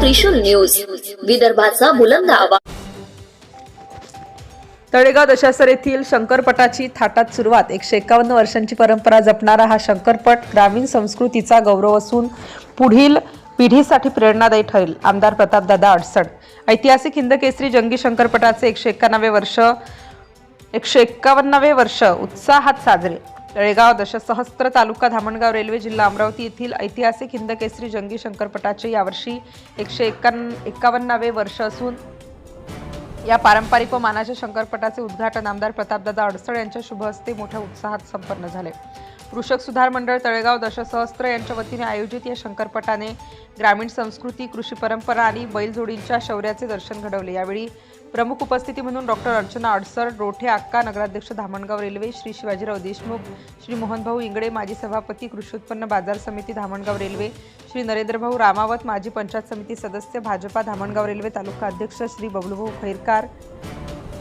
त्रिशूल news, विदर्भाचा बुलंद आवाज। तळेगाव दशासर येथील शंकरपटाची थाटात सुरुवात। 151 वर्षांची परंपरा जपणारा हा शंकरपट ग्रामीण संस्कृतीचा गौरव असून पुढील पिढीसाठी प्रेरणादायी ठरेल। आमदार प्रतापदादा अडसड। ऐतिहासिक हिंदकेसरी जंगी शंकरपटाचे 151वे वर्ष उत्साहात साजरे। तळेगाव दशसहस्त्र तालुका धामणगाव रेल्वे जिल्हा अमरावती येथील ऐतिहासिक हिंदकेसरी जंगी शंकरपटाचे यावर्षी 151वे वर्ष असून या पारंपरिक व मानाच्या शंकरपटाचे उद्घाटन आमदार प्रतापदादा अडसड यांच्या शुभ हस्ते मोठ्या उत्साहात संपन्न झाले। कृषक सुधार मंडळ तळेगाव दशसहस्त्र यांच्या वतीने आयोजित या शंकरपटाने ग्रामीण संस्कृती, कृषी परंपरा आणि बैलजोडींच्या शौर्याचे दर्शन घडवले। यावेळी प्रमुख उपस्थिती म्हणून डॉक्टर अर्चना अडसड, रोठे अक्का, नगराध्यक्ष धामणगाव रेल्वे श्री शिवाजीराव देशमुख, श्री मोहनभाऊ इंगळे, माजी सभापती, कृषी उत्पन्न बाजार समिती धामणगाव रेल्वे श्री नरेंद्रभाऊ रामावत, माजी पंचायत समिती सदस्य भाजपा धामणगाव रेल्वे तालुका अध्यक्ष श्री बबलूभाऊ खैरकार,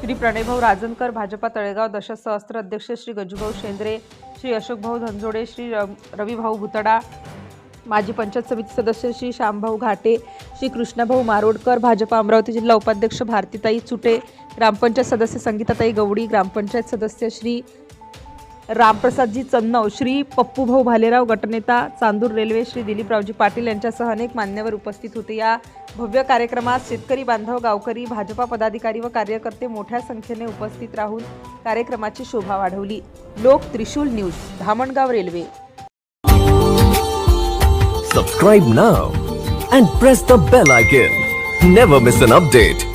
श्री प्रणयभाऊ राजनकर, भाजपा तळेगाव दशसहस्त्र अध्यक्ष श्री गजूभाऊ शेंद्रे, श्री अशोकभाऊ धनजोडे, श्री रविभाऊ भुतडा, माजी पंचायत समिती सदस्य श्री श्यामभाऊ घाटे, श्री कृष्णाभाऊ मारोडकर, भाजपा अमरावती जिल्हा उपाध्यक्ष भारतीताई चुटे, ग्रामपंचायत सदस्य संगीताताई गवडी, ग्रामपंचायत सदस्य श्री रामप्रसादजी चन्नव, श्री पप्पूभाऊ भालेराव, गटनेता चांदूर रेल्वे श्री दिलीपरावजी पाटील यांच्यासह अनेक मान्यवर उपस्थित होते। या भव्य कार्यक्रमात शेतकरी बांधव, गावकरी, भाजपा पदाधिकारी व कार्यकर्ते मोठ्या संख्येने उपस्थित राहून कार्यक्रमाची शोभा वाढवली। Lok Trishul news, Dhamangaon railway. Subscribe now and press the bell icon. Never miss an update.